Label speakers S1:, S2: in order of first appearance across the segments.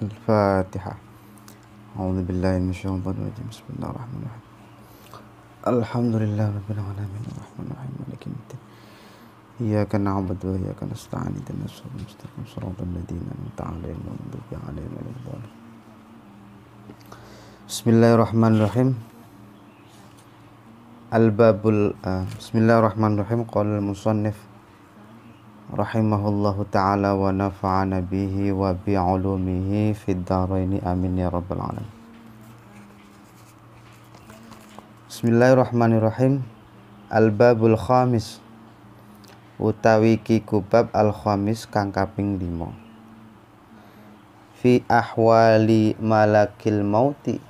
S1: Al-Fatihah. A'udzu billahi minasyaitonir rajim. Bismillahirrahmanirrahim. Alhamdulillah rabbil alamin arrahmanir rahim maliki yaumiddin. Iyyaka na'budu wa iyyaka nasta'in ihdinas siratal mustaqim siratal ladzina an'amta 'alaihim ghairil maghdubi 'alaihim waladdallin. Bismillahirrahmanirrahim. Bismillahirrahmanirrahim. Qala al-musannif rahimahullahu ta'ala wa nafa'ana bihi wa bi'ulumihi fid dharaini amin ya rabbal alamin. Bismillahirrahmanirrahim. Al-babul khamis utawi kikubab al-khamis kang kaping 5. Fi ahwali malakil mauti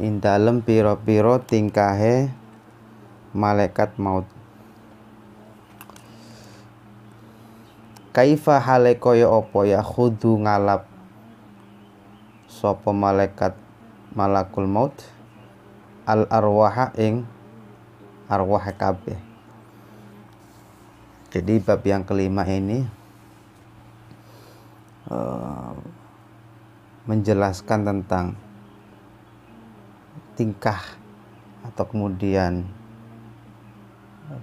S1: ing dalem pira-pira tingkahe malaikat maut. Kaifa hale kaya apa ya khudu ngalap sapa malakul maut al arwaha ing arwah kabeh. Jadi bab yang kelima ini menjelaskan tentang tingkah atau kemudian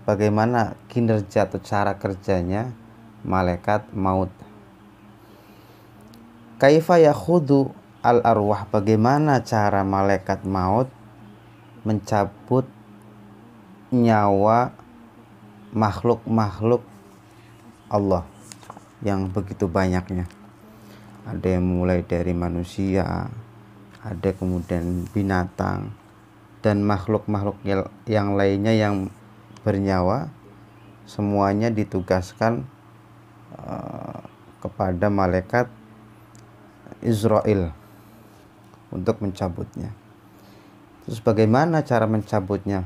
S1: bagaimana kinerja atau cara kerjanya malaikat maut. Kaifa yakhudu al arwah, bagaimana cara malaikat maut mencabut nyawa makhluk-makhluk Allah yang begitu banyaknya. Ada yang mulai dari manusia, ada kemudian binatang dan makhluk-makhluk yang lainnya yang bernyawa, semuanya ditugaskan kepada malaikat Israel untuk mencabutnya. Terus bagaimana cara mencabutnya?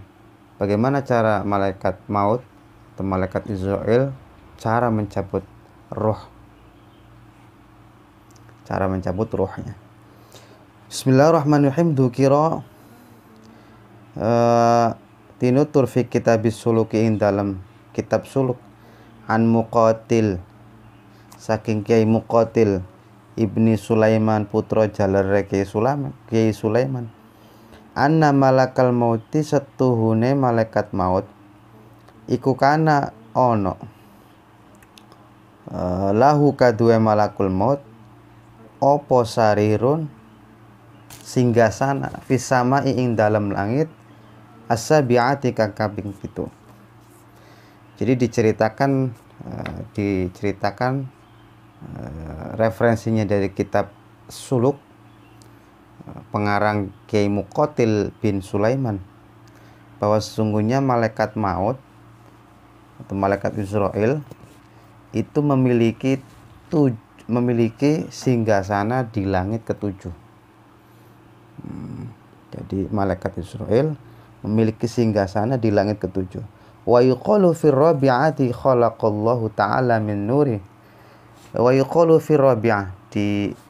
S1: Bagaimana cara malaikat maut atau malaikat Israel cara mencabut roh? Cara mencabut rohnya. Bismillahirrahmanirrahim. Dzukira tinutur fi kitabis suluki ing dalam kitab suluk an Muqatil saking Kiai Muqatil ibni Sulaiman putra jalare Kiai Sulaiman anna malakal mauti setuhune malaikat maut iku kana ono lahu kaduwe malakul maut opo sarirun singgasana fisama ing dalam langit as-sabi'ati kang kaping 7. Jadi diceritakan referensinya dari kitab suluk pengarang Kiai Muqatil bin Sulaiman bahwa sesungguhnya malaikat maut atau malaikat Israel itu memiliki singgasana di langit ke-7. Jadi malaikat Israel memiliki singgasana di langit ke-7. Wa yuqalu fir rabi'ati khalaqallahu ta'ala min nuri. Wa yuqalu fir rabi'ah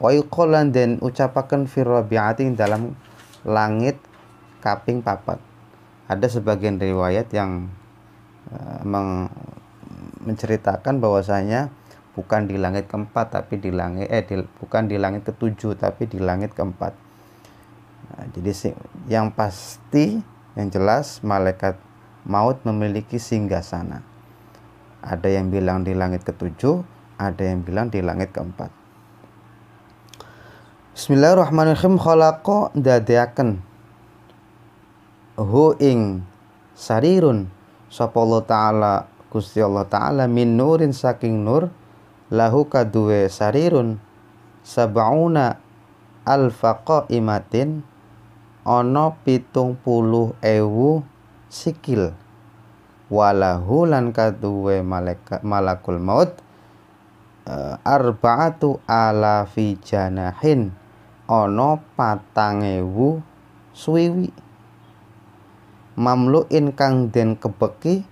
S1: wa yuqalan dan ucapaken fir rabi'ati dalam langit kaping 4. Ada sebagian riwayat yang menceritakan bahwasanya bukan di langit keempat tapi bukan di langit ke-7 tapi di langit keempat. Jadi yang pasti yang jelas malaikat maut memiliki singgasana. Ada yang bilang di langit ke-7, ada yang bilang di langit ke-4. Bismillahirrahmanirrahim. Khalaqa dadeaken hu ing sarirun sapa Allah taala Gusti Allah taala min nurin saking nur lahu kaduwe sarirun sab'una alfa qaimatin ana 70.000 sikil walahu lan kaduwe malakul maut arba'atu alafi janahin ana 4.000 swiwi mamluin kang den kebeki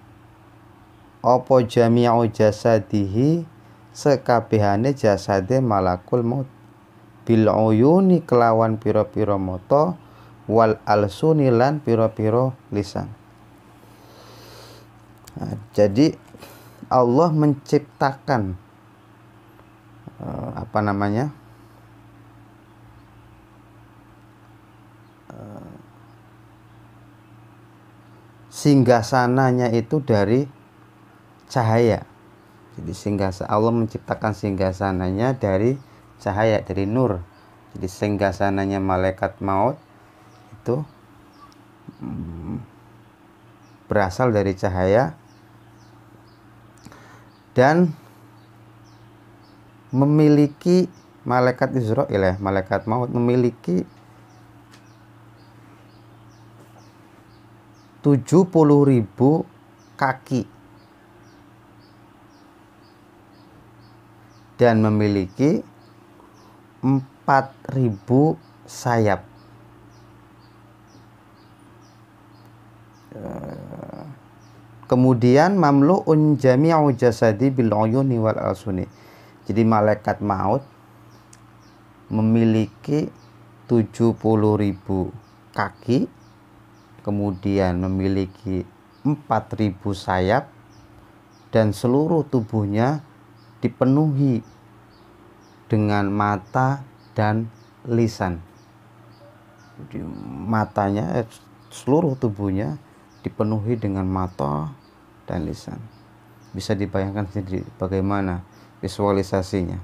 S1: apa jami'u jasadihi sekabehane jasade malakul maut bil uyuni kelawan pira-pira mata wal alsuni lan pira-pira lisan. Jadi Allah menciptakan singgasananya itu dari cahaya. Jadi Allah menciptakan singgasananya dari cahaya, dari nur. Jadi singgasananya malaikat maut itu berasal dari cahaya dan memiliki malaikat Israil, malaikat maut memiliki 70.000 kaki dan memiliki 4.000 sayap. Kemudian mamlu'un jami'u jasadi bil uyuni wal alsuni. Jadi malaikat maut memiliki 70.000 kaki, kemudian memiliki 4.000 sayap, dan seluruh tubuhnya dipenuhi dengan mata dan lisan. Jadi matanya, seluruh tubuhnya dipenuhi dengan mata dan lisan. Bisa dibayangkan sendiri bagaimana visualisasinya.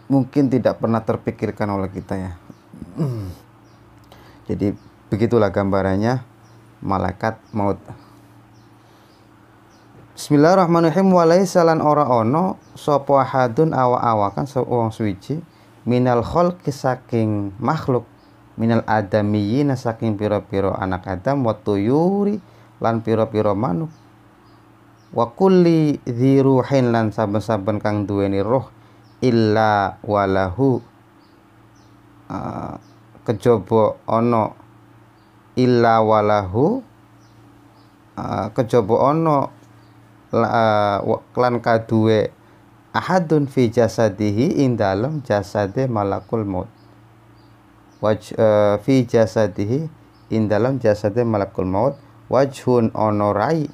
S1: Mungkin tidak pernah terpikirkan oleh kita ya. Jadi begitulah gambarannya malaikat maut. Bismillahirrahmanirrahim. Walaisa lan ora ono sapa hadun awa-awakan wong suci minal khalqi saking makhluk, minal adamiyyin saking pira-pira anak Adam, wa tuyuri lan pira-pira manuk, wa kulli dziruhin lan saben-saben kang duweni roh, illa walahu kejaba ana, illa walahu kejaba ana lan kaduwe ahadun fi jasadihi ing dalem jasade malakul maut. Fi jasadihi ing dalem jasade malakul maut wajhun ana rai,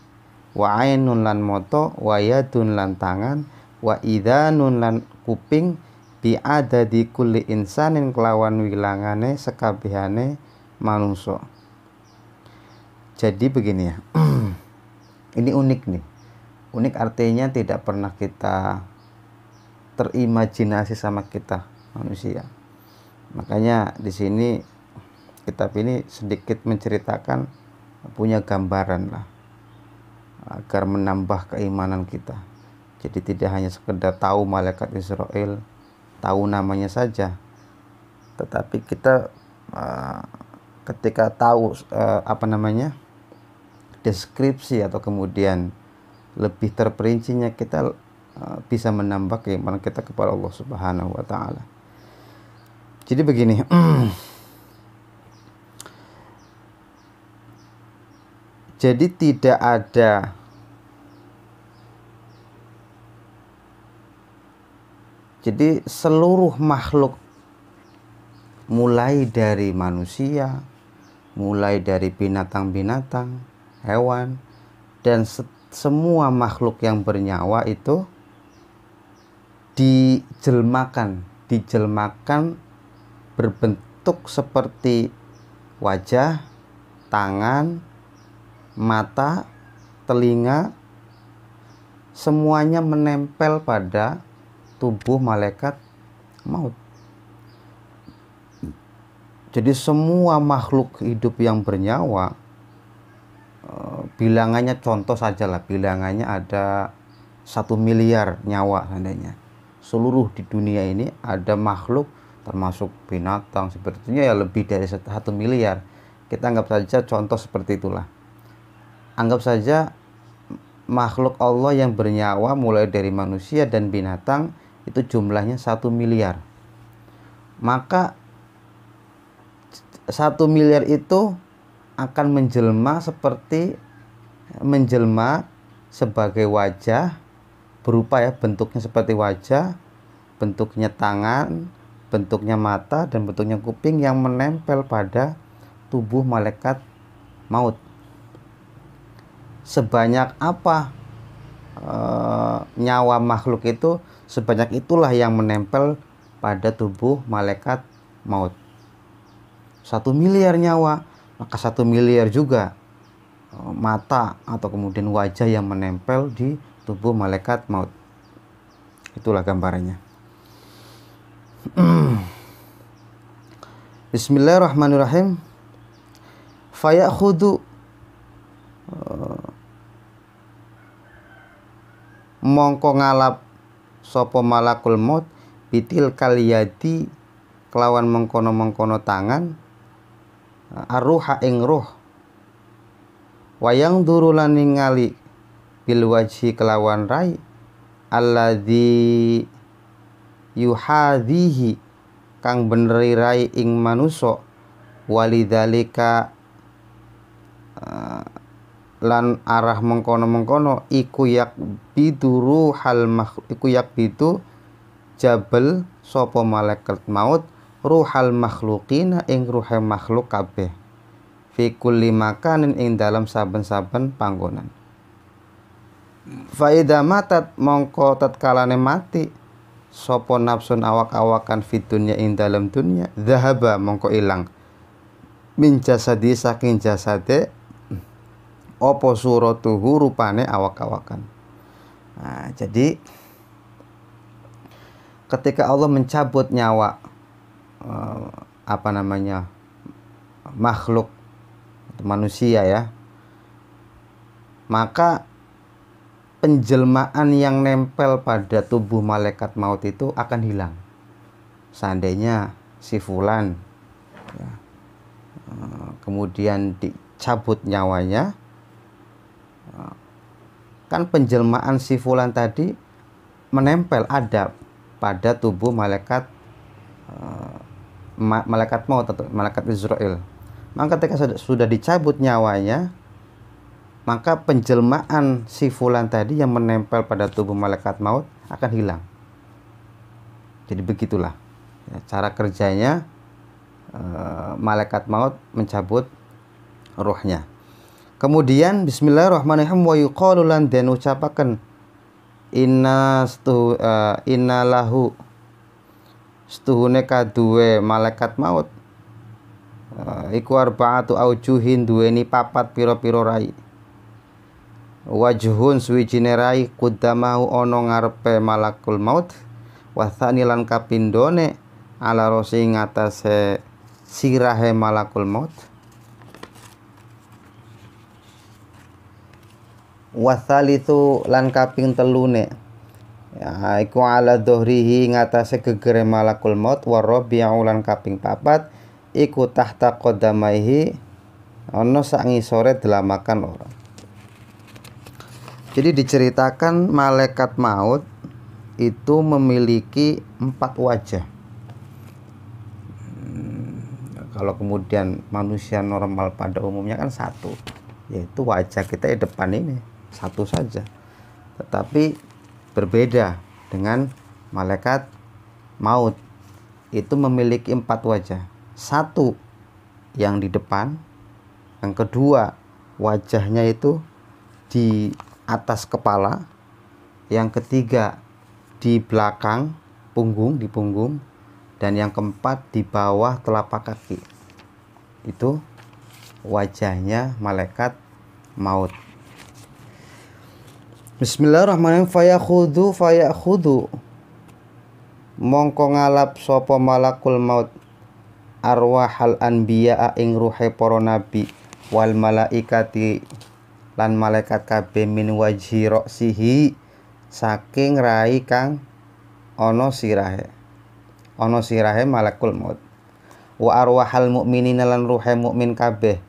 S1: wa ainun lan mata, wa yadun lan tangan, wa idhanun lan kuping, bi adadi kulli insanin kelawan wilangane sekabehane manungsa. Jadi begini ya. Ini unik nih. Unik artinya tidak pernah kita terimajinasi sama kita manusia. Makanya di sini kitab ini sedikit menceritakan, punya gambaran lah, agar menambah keimanan kita. Jadi tidak hanya sekedar tahu malaikat Israil, tahu namanya saja, tetapi kita ketika tahu deskripsi atau kemudian lebih terperincinya, kita bisa menambah keimanan kita kepada Allah Subhanahu wa taala. Jadi begini. Jadi tidak ada seluruh makhluk, mulai dari manusia, mulai dari binatang-binatang, hewan, dan semua makhluk yang bernyawa itu dijelmakan berbentuk seperti wajah, tangan, mata, telinga, semuanya menempel pada tubuh malaikat maut. Jadi semua makhluk hidup yang bernyawa, bilangannya contoh saja lah, bilangannya ada 1 miliar nyawa seandainya. Seluruh di dunia ini ada makhluk, termasuk binatang sepertinya ya lebih dari 1 miliar. Kita anggap saja contoh seperti itulah. Anggap saja makhluk Allah yang bernyawa mulai dari manusia dan binatang itu jumlahnya 1 miliar. Maka 1 miliar itu akan menjelma sebagai wajah, berupa ya bentuknya seperti wajah, bentuknya tangan, bentuknya mata, dan bentuknya kuping yang menempel pada tubuh malaikat maut. Sebanyak apa nyawa makhluk itu, sebanyak itulah yang menempel pada tubuh malaikat maut. 1 miliar nyawa, maka 1 miliar juga mata atau kemudian wajah yang menempel di tubuh malaikat maut. Itulah gambarannya. Bismillahirrahmanirrahim. Fayakhudhu, mongko ngalap sapa malakul maut bitil kaliyati kelawan mengkono-mengkono tangan arruha ing ruh, wayang durulan ningali bil wajhi kelawan rai alladzi yuhadhihi kang beneri rai ing manusa, walidzalika lan arah mengkono-mengkono iku yak biduru hal iku yak bidu jabal sapa malaikat maut ruhal makhluqina ing ruhe makhluk kabeh fi kulli makanin ing dalam saben-saben panggonan. Fa idza matat mongko tatkalane mati sapa nafsun awak-awakan fi dunya ing dalam dunya zahaba mongko ilang min jasadi saking jasade apa suratuhu rupane awak-awakan. Nah, jadi ketika Allah mencabut nyawa makhluk manusia ya, maka penjelmaan yang nempel pada tubuh malaikat maut itu akan hilang. Seandainya si fulan ya, kemudian dicabut nyawanya, kan penjelmaan si fulan tadi menempel ada pada tubuh malaikat maut atau malaikat Israel. Maka ketika sudah dicabut nyawanya, maka penjelmaan si fulan tadi yang menempel pada tubuh malaikat maut akan hilang. Jadi begitulah ya, cara kerjanya malaikat maut mencabut ruhnya. Kemudian bismillahirrahmanirrahim, wa yuqalu lan den ucapaken inna lahu stuhune kaduwe malaikat maut iku arba'atu aujuhin duweni papat pira-pira rai, wajhun suwijine rai qudamahu ana ngarepe malakul maut, wathani lan kapindhone ala rasi ngatasé sirahe malakul maut, wasalitu lan kaping telune ya iku ala dhuhrihi ngatasé gegere malakul maut, warabi'u lan kaping papat iku tahta qadamaihi ana sak ngisore delamakan orang. Jadi diceritakan malaikat maut itu memiliki 4 wajah. Kalau kemudian manusia normal pada umumnya kan satu, yaitu wajah kita di depan ini satu saja. Tetapi berbeda dengan malaikat maut, itu memiliki 4 wajah. Satu yang di depan, yang kedua wajahnya itu di atas kepala, yang ketiga di belakang punggung, di punggung, dan yang keempat di bawah telapak kaki. Itu wajahnya malaikat maut. Bismillahirrahmanirrahim. Fayakhudhu mongko ngalap sapa malakul maut arwahal anbiya ing ruhe para nabi wal malaikati lan malaikat kabeh min wajhi ra'sihi saking rai kang ana sirahe malakul maut, wa arwahal mukminina lan ruhe mukmin kabeh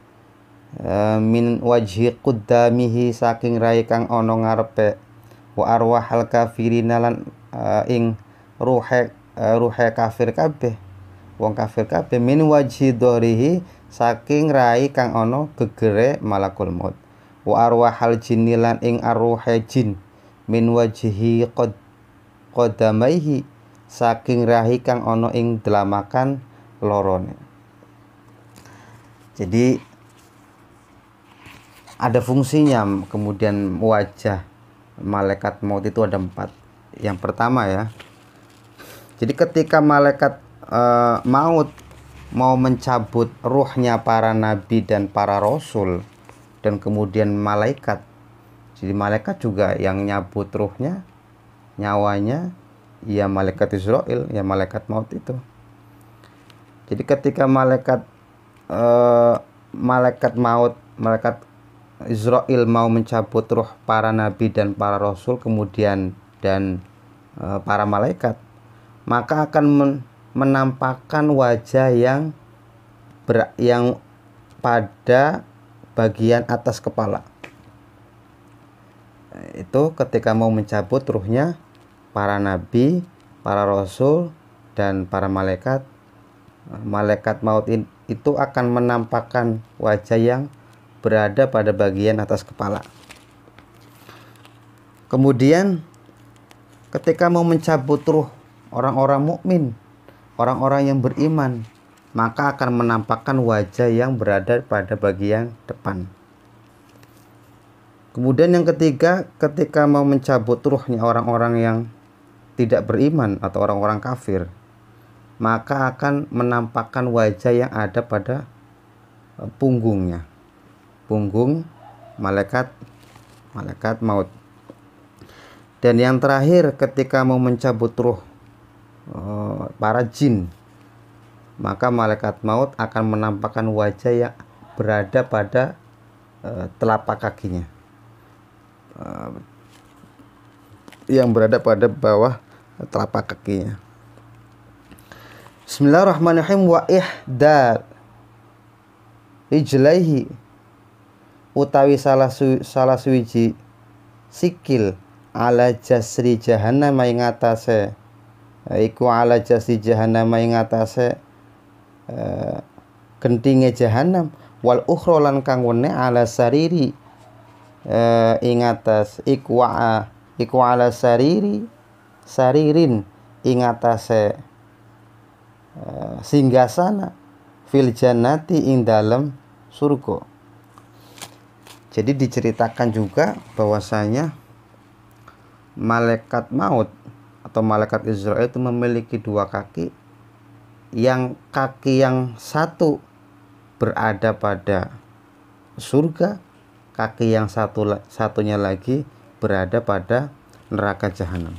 S1: min wajhi quddamihi saking rai kang ana ngarepe, wa arwahal kafirina lan ing ruhe kafir kabeh, wong kafir kabeh min wajhi dhorihi saking rai kang ana gegere malakul maut, wa arwahal jinni lan ing arwahe jin min wajhi qadamaihi saking rahi kang ana ing delamakan lorone. Jadi ada fungsinya. Kemudian wajah malaikat maut itu ada 4. Yang pertama ya, jadi ketika malaikat maut mau mencabut ruhnya para nabi dan para rasul, dan kemudian malaikat. Jadi malaikat juga yang nyabut ruhnya, nyawanya, ya malaikat Israel, ya malaikat maut itu. Jadi ketika malaikat maut, malaikat Israel mau mencabut ruh para nabi dan para rasul, kemudian dan para malaikat, maka akan menampakkan wajah yang pada bagian atas kepala. Itu ketika mau mencabut ruhnya para nabi, para rasul, dan para malaikat, malaikat maut itu akan menampakkan wajah yang berada pada bagian atas kepala. Kemudian ketika mau mencabut ruh orang-orang mukmin, orang-orang yang beriman, maka akan menampakkan wajah yang berada pada bagian depan. Kemudian yang ketiga, ketika mau mencabut ruhnya orang-orang yang tidak beriman atau orang-orang kafir, maka akan menampakkan wajah yang ada pada punggungnya, punggung malaikat maut. Dan yang terakhir, ketika mau mencabut ruh para jin, maka malaikat maut akan menampakkan wajah yang berada pada telapak kakinya, yang berada pada bawah telapak kakinya. Bismillahirrahmanirrahim. Wa ihda rijlaihi, utawi salah suwiji sikil ala jasri jahannam ing atase, iku ala jasri jahannam ing atase gentinge jahanam, wal ukhra lan kang wene ala sariri ing atas iku ala saririn ing atase singgasana fil jannati ing dalem surga. Jadi diceritakan juga bahwasanya malaikat maut atau malaikat Israel itu memiliki dua kaki, yang kaki yang satu berada pada surga, kaki yang satunya lagi berada pada neraka jahanam.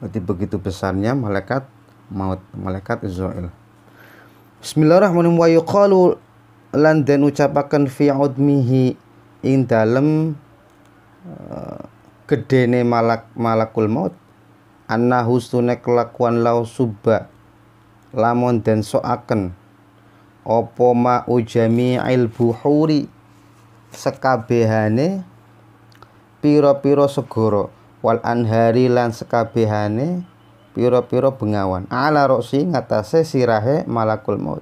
S1: Berarti begitu besarnya malaikat maut, malaikat Israel. Bismillahirrahmanirrahim. Wa yuqalu lan den ucapaken fi udmihi ing dalem gedene malakul maut, annahu sunne kelakuan lau subba lamun den soaken apa ma ujami'il buhuri sekabehane pira-pira segara, wal anhari lan sekabehane pira-pira bengawan, ala roksi ngatasé sirahe malakul maut.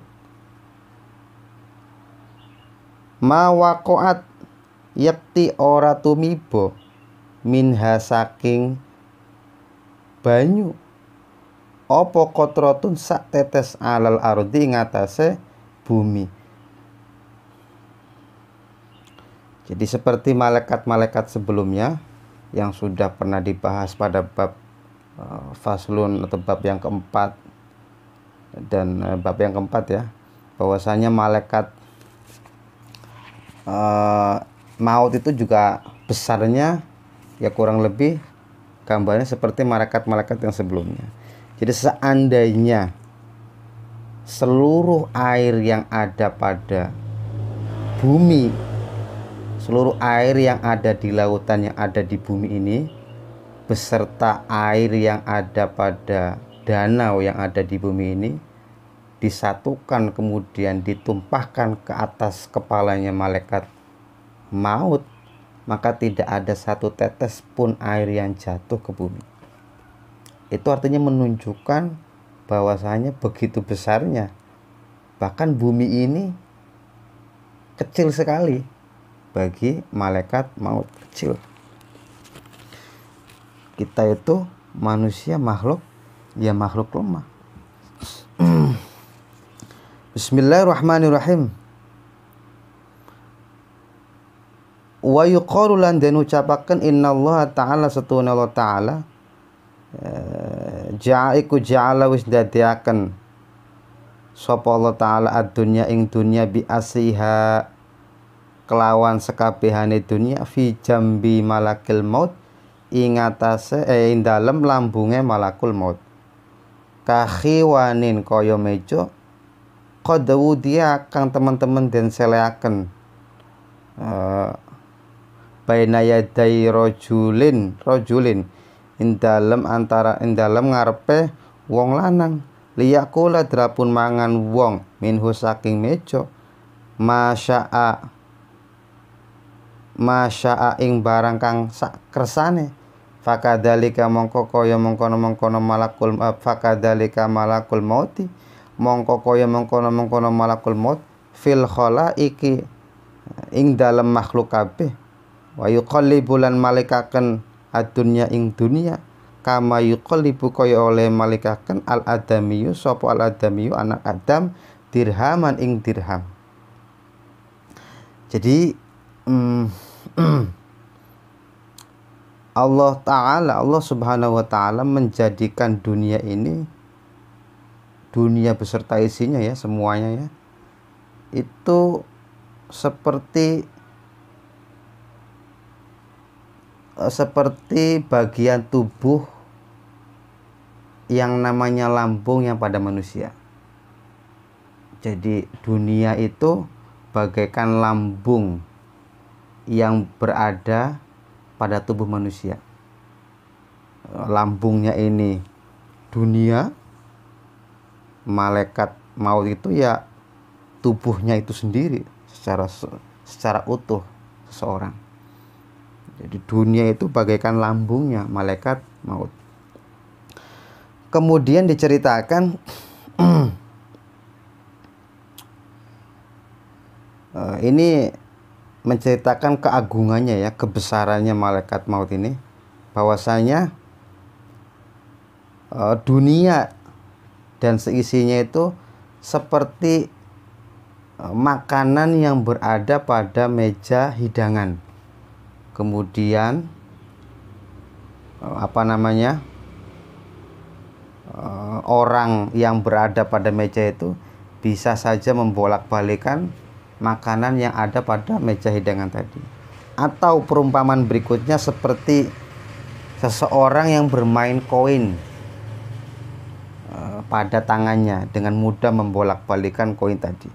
S1: Ma waqa'at yakti ora tumiba minha saking banyu apa qatratun sak tetes alal ardi ngatasé bumi. Jadi seperti malaikat-malaikat sebelumnya yang sudah pernah dibahas pada bab faslun atau bab yang keempat dan bab yang keempat ya, bahwasanya malaikat maut itu juga besarnya ya kurang lebih gambarnya seperti malaikat-malaikat yang sebelumnya. Jadi seandainya seluruh air yang ada pada bumi, seluruh air yang ada di lautan yang ada di bumi ini, beserta air yang ada pada danau yang ada di bumi ini, disatukan kemudian ditumpahkan ke atas kepalanya malaikat maut, maka tidak ada satu tetes pun air yang jatuh ke bumi. Itu artinya menunjukkan bahwasanya begitu besarnya, bahkan bumi ini kecil sekali bagi malaikat maut, kecil. Kita itu manusia makhluk lemah. Bismillahirrahmanirrahim. Wa yuqalu lan den ucapaken innallaha ta'ala satuna Allah ta'ala ja'ala wis dadiaken sapa Allah ta'ala ad-dunya ing dunya bi asiha kelawan sekabehane dunia fi jambi malakil maut ing atase ing dalem lambunge malakul maut kakhiwanin kaya meja qadawu dia kang teman-teman den seleaken baina yadai rajulin ing dalem ngarepe wong lanang liyakula drapun mangan wong minhu saking meja masya'a ing barang kang sak kersane fakadzalika mongko kaya mengkono-mengkono malakul fakadzalika malakul mauti mongko kaya mengkono-mengkono malakul maut fil khalaiki ing dalem makhluk kabeh wa yuqallibu lan malikaken adunya ing dunya kama yuqallibu kaya oleh malikaken al adamiyu sapa al adamiyu anak Adam dirhaman ing dirham. Jadi Allah Subhanahu wa taala menjadikan dunia ini, dunia beserta isinya ya, semuanya ya, itu seperti bagian tubuh yang namanya lambung yang pada manusia. Jadi dunia itu bagaikan lambung yang berada pada tubuh manusia. Lambungnya ini dunia, malaikat maut itu ya tubuhnya itu sendiri secara utuh seseorang. Jadi dunia itu bagaikan lambungnya malaikat maut. Kemudian diceritakan ini menceritakan keagungannya ya, kebesarannya malaikat maut ini, bahwasanya dunia dan seisinya itu seperti makanan yang berada pada meja hidangan. Kemudian orang yang berada pada meja itu bisa saja membolak-balikan makanan yang ada pada meja hidangan tadi. Atau perumpamaan berikutnya seperti seseorang yang bermain koin pada tangannya dengan mudah membolak-balikan koin tadi.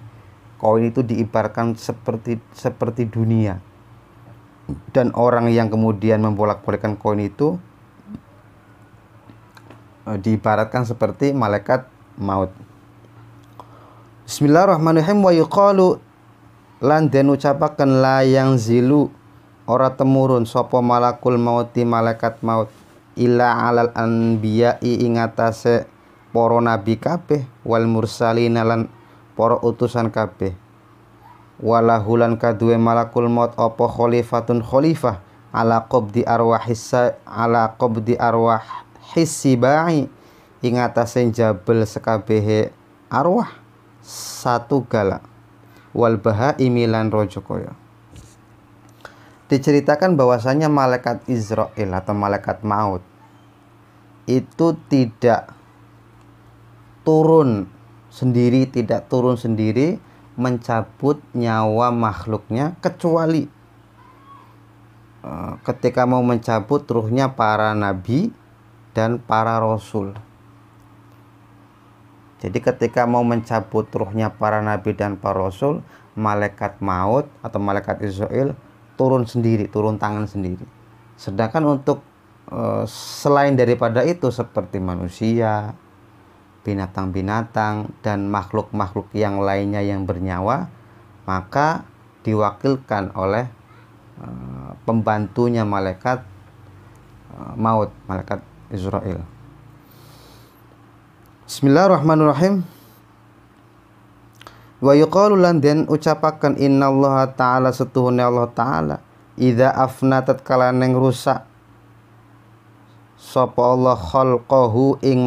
S1: Koin itu diibaratkan seperti dunia. Dan orang yang kemudian membolak-balikan koin itu diibaratkan seperti malaikat maut. Bismillahirrahmanirrahim. Wa yuqalu lan den ucapaken la yang zilu ora temurun sapa malakul mauti malaikat maut illa alal anbiya'i ing atase para nabi kabeh wal mursalina lan para utusan kabeh walahulan kaduwe malakul maut apa khalifatun khalifah ala qabdi arwah hissibai ing atase jabel sekabehe arwah satu gala wal bahaimi lan raja kaya. Diceritakan bahwasanya malaikat Israel atau malaikat maut itu tidak turun sendiri mencabut nyawa makhluknya, kecuali ketika mau mencabut ruhnya para nabi dan para rasul. Jadi ketika mau mencabut ruhnya para nabi dan para rasul, malaikat maut atau malaikat Israel turun tangan sendiri. Sedangkan untuk selain daripada itu seperti manusia, binatang-binatang dan makhluk-makhluk yang lainnya yang bernyawa, maka diwakilkan oleh pembantunya malaikat maut, malaikat Israel. Bismillahirrahmanirrahim. Wa yuqalu lan den ucapaken innallaha ta'ala setuhune Allah ta'ala idza afnatat kala neng rusak sapa Allah khalqahu ing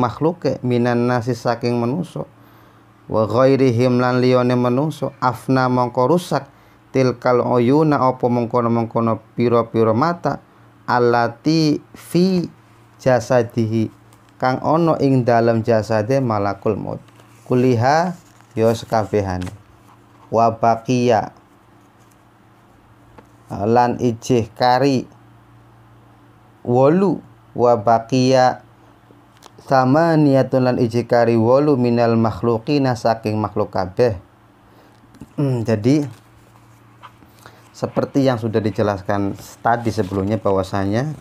S1: makhluke minan nasi saking manusa wa ghairihim lan liyane manusa afna mongko rusak tilkal uyuna apa mengkono-mengkono pira-pira mata allati fi jasadihi kang ono ing dalam jasade malakul maut kuliha ya sekabehane wa baqiya lan ijih kari wolu wa baqiya samaniyatun lan ijih kari wolu minal makhluqina saking makhluk kabeh. Jadi seperti yang sudah dijelaskan tadi sebelumnya bahwasanya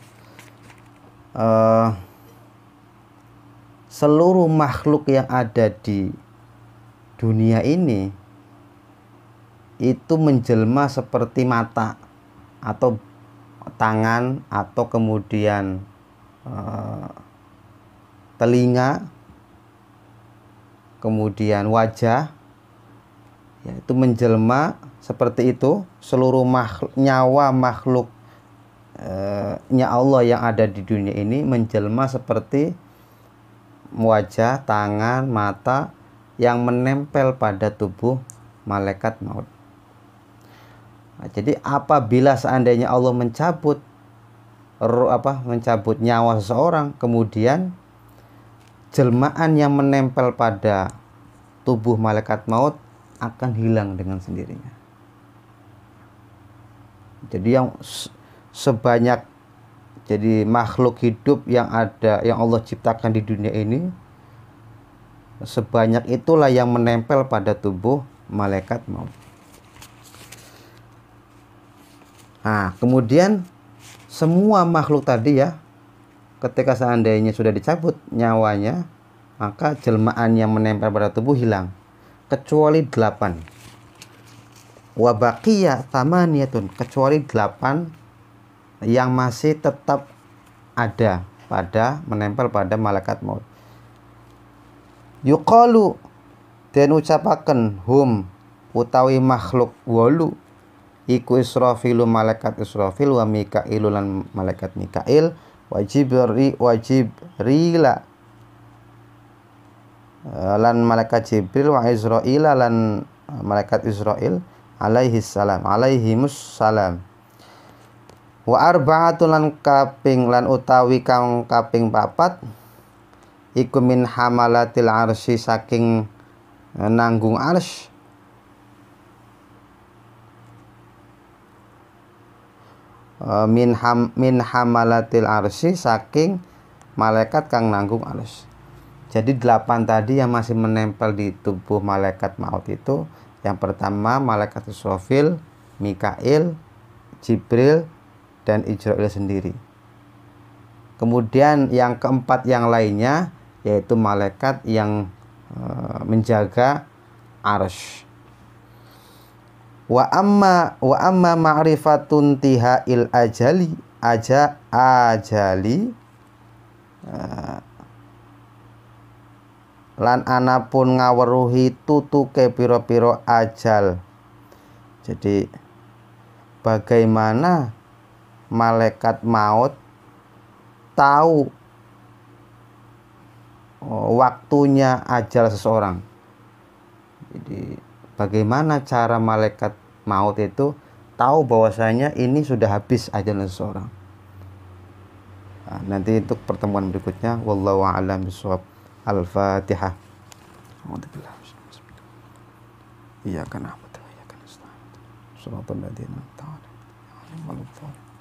S1: seluruh makhluk yang ada di dunia ini itu menjelma seperti mata atau tangan atau kemudian telinga, kemudian wajah, yaitu menjelma seperti itu. Seluruh nyawa makhluk nya Allah yang ada di dunia ini menjelma seperti wajah, tangan, mata yang menempel pada tubuh malaikat maut. Nah, jadi apabila seandainya Allah mencabut nyawa seseorang, kemudian jelmaan yang menempel pada tubuh malaikat maut akan hilang dengan sendirinya. Jadi yang sebanyak makhluk hidup yang ada, yang Allah ciptakan di dunia ini, sebanyak itulah yang menempel pada tubuh malaikat maut. Nah, kemudian semua makhluk tadi ya, ketika seandainya sudah dicabut nyawanya, maka jelmaan yang menempel pada tubuh hilang, kecuali 8. Wa baqiya thamaniyatun, kecuali 8 yang masih tetap ada menempel pada malaikat maut. Yuqalu, den ucapaken hum utawi makhluk 8 iku Israfilu malaikat Israfil, wa Mikailu lan malaikat Mikail, wa Jibrila lan malaikat Jibril, wa Israila lan malaikat Israil alaihimus salam. Wa arba'atun lan kaping lan utawi kang kaping 4 iku min hamalatil arsy saking nanggung arsy, min hamalatil arsy saking malaikat kang nanggung arsy. Jadi 8 tadi yang masih menempel di tubuh malaikat maut itu, yang pertama malaikat Israfil, Mikail, Jibril, dan Israil sendiri. Kemudian yang keempat yang lainnya yaitu malaikat yang menjaga arsy. Wa amma ma'rifatun tihail ajali lan anapun ngaweruhi tutuke piro-piro ajal. Jadi bagaimana malaikat maut tahu waktunya ajal seseorang. Jadi bagaimana cara malaikat maut itu tahu bahwasanya ini sudah habis ajal seseorang. Nah, nanti untuk pertemuan berikutnya, wallahu a'lam bishawab. Al-Fatihah. Iyyaka na'budu wa iyyaka nasta'in. Shiratal ladzina an'amta 'alaihim ghairil maghdubi 'alaihim waladdallin.